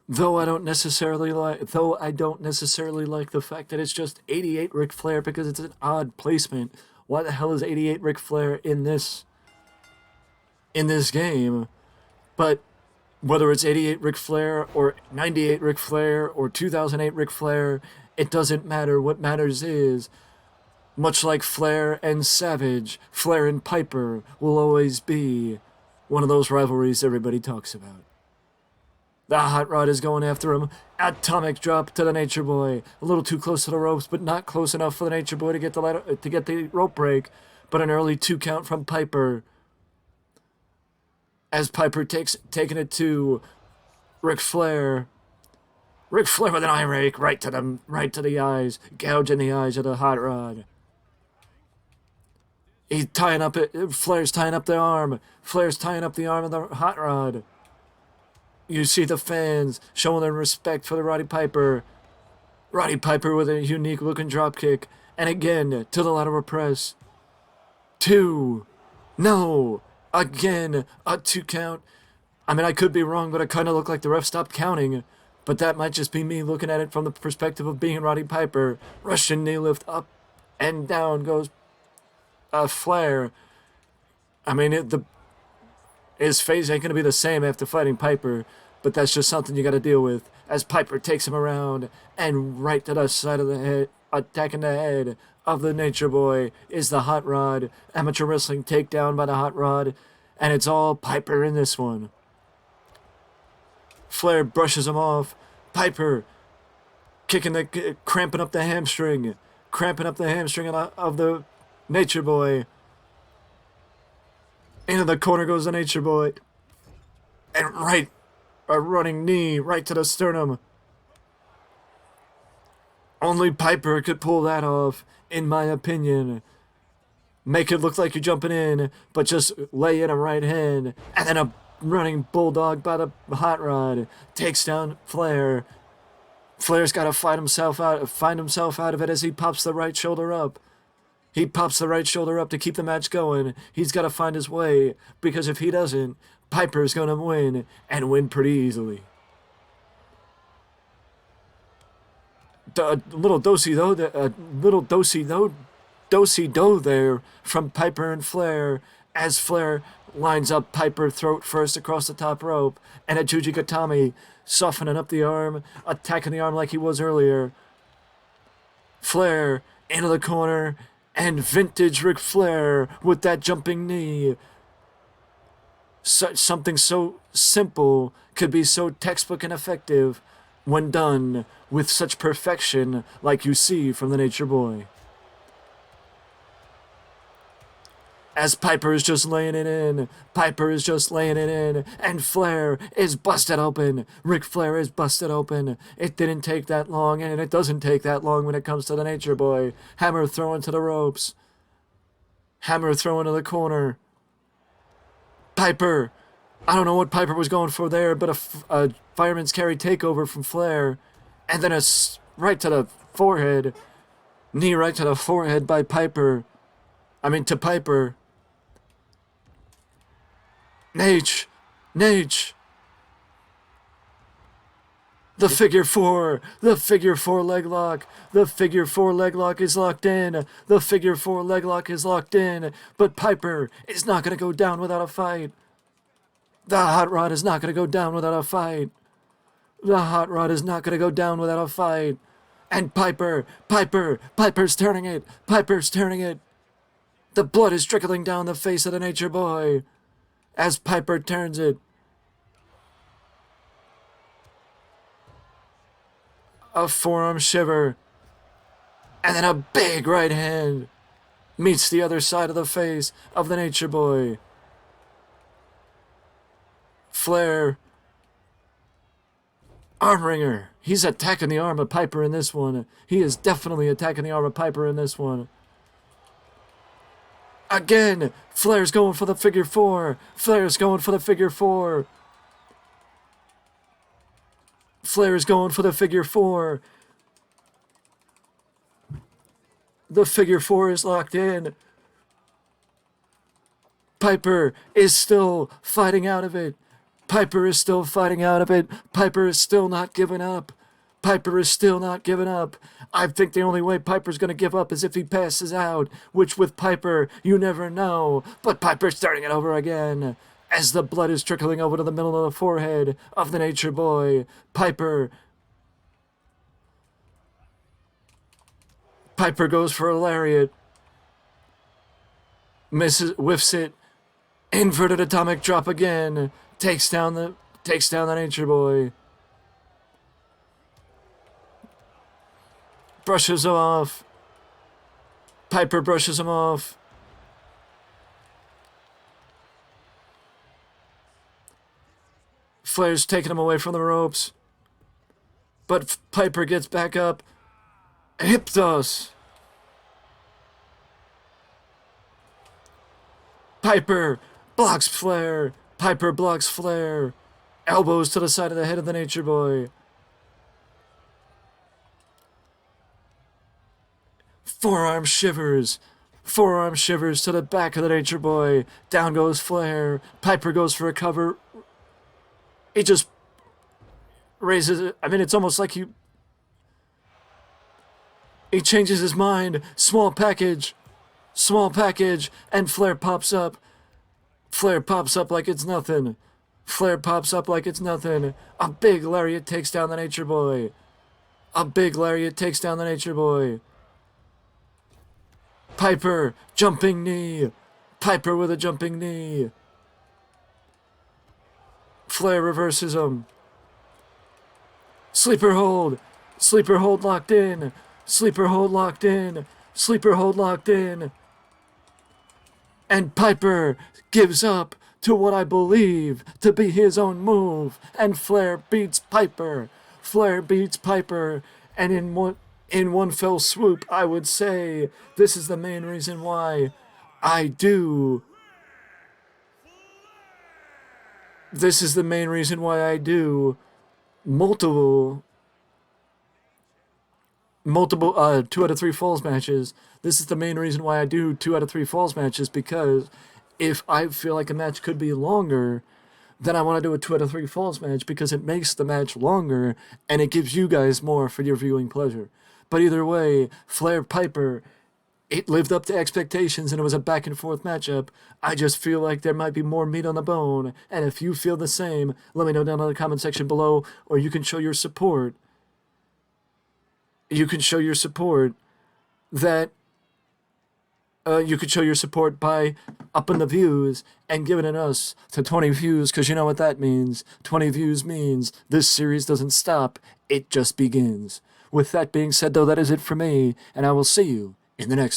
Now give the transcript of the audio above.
Though I don't necessarily like the fact that it's just 88 Ric Flair because it's an odd placement. Why the hell is 88 Ric Flair in this game? But whether it's 88 Ric Flair or 98 Ric Flair or 2008 Ric Flair, it doesn't matter. What matters is, much like Flair and Savage, Flair and Piper will always be one of those rivalries everybody talks about. The Hot Rod is going after him. Atomic drop to the Nature Boy. A little too close to the ropes, but not close enough for the Nature Boy to get the rope break. But an early 2 count from Piper. As Piper taking it to Ric Flair. Ric Flair with an eye rake right to the eyes, gouging the eyes of the Hot Rod. Flair's tying up the arm. Flair's tying up the arm of the Hot Rod. You see the fans showing their respect for the Roddy Piper. Roddy Piper with a unique looking dropkick. And again, to the lateral press. 2. No. Again, a 2 count. I mean, I could be wrong, but it kind of looked like the ref stopped counting. But that might just be me looking at it from the perspective of being Roddy Piper. Russian knee lift up and down goes Flair. I mean, his face ain't going to be the same after fighting Piper, but that's just something you got to deal with. As Piper takes him around and right to the side of the head, attacking the head of the Nature Boy is the Hot Rod. Amateur wrestling takedown by the Hot Rod, and it's all Piper in this one. Flair brushes him off. Piper cramping up the hamstring of the Nature Boy. Into the corner goes the Nature Boy. And a running knee right to the sternum. Only Piper could pull that off, in my opinion. Make it look like you're jumping in, but just lay in a right hand. And then a running bulldog by the Hot Rod takes down Flair. Flair's got to find himself out of it as he pops the right shoulder up. He pops the right shoulder up to keep the match going. He's got to find his way, because if he doesn't, Piper's going to win, and win pretty easily. A little do-si-do there from Piper and Flair, as Flair lines up Piper throat first across the top rope, and a Jujikatami softening up the arm, attacking the arm like he was earlier. Flair into the corner, and vintage Ric Flair with that jumping knee. Something so simple could be so textbook and effective when done with such perfection like you see from the Nature Boy. As Piper is just laying it in, and Flair is busted open. Ric Flair is busted open. It didn't take that long, and it doesn't take that long when it comes to the Nature Boy. Hammer throwing to the ropes. Hammer throwing to the corner. Piper. I don't know what Piper was going for there, but a fireman's carry takeover from Flair. And then right to the forehead. Knee right to the forehead by Piper. To Piper. Nate. The figure four leg lock. The figure four leg lock is locked in. But Piper is not going to go down without a fight. The Hot Rod is not going to go down without a fight. And Piper's turning it. The blood is trickling down the face of the Nature Boy as Piper turns it. A forearm shiver. And then a big right hand meets the other side of the face of the Nature Boy. Flair. Arm wringer. He's attacking the arm of Piper in this one. He is definitely attacking the arm of Piper in this one. Again, Flair's going for the figure four. Flair is going for the figure four. The figure four is locked in. Piper is still fighting out of it. Piper is still fighting out of it. Piper is still not giving up. Piper is still not giving up. I think the only way Piper's going to give up is if he passes out, which with Piper, you never know. But Piper's starting it over again. As the blood is trickling over to the middle of the forehead of the Nature Boy, Piper goes for a lariat. Whiffs it. Inverted atomic drop again. Takes down the Nature Boy. Brushes him off. Piper brushes him off. Flair's taking him away from the ropes. But Piper gets back up. Hip toss. Piper blocks Flair. Piper blocks Flair. Elbows to the side of the head of the Nature Boy. Forearm shivers. Forearm shivers to the back of the Nature Boy. Down goes Flair. Piper goes for a cover. He just raises it. I mean, it's almost like he changes his mind. Small package, and Flair pops up. Flair pops up like it's nothing. Flair pops up like it's nothing. A big lariat takes down the Nature Boy. A big lariat takes down the Nature Boy. Piper, jumping knee. Piper with a jumping knee. Flair reverses him. Sleeper hold. Sleeper hold locked in. Sleeper hold locked in. Sleeper hold locked in. And Piper gives up to what I believe to be his own move. And Flair beats Piper. Flair beats Piper. And in one fell swoop, I would say this is the main reason why I do. This is the main reason why I do multiple 2 out of 3 falls matches. This is the main reason why I do 2 out of 3 falls matches, because if I feel like a match could be longer, then I want to do a 2 out of 3 falls match, because it makes the match longer and it gives you guys more for your viewing pleasure. But either way, Flair Piper, it lived up to expectations and it was a back and forth matchup. I just feel like there might be more meat on the bone, and if you feel the same, let me know down in the comment section below, or you can show your support. You can show your support that you could show your support by upping the views and giving it us to 20 views, because you know what that means. 20 views means this series doesn't stop, it just begins. With that being said, though, that is it for me, and I will see you in the next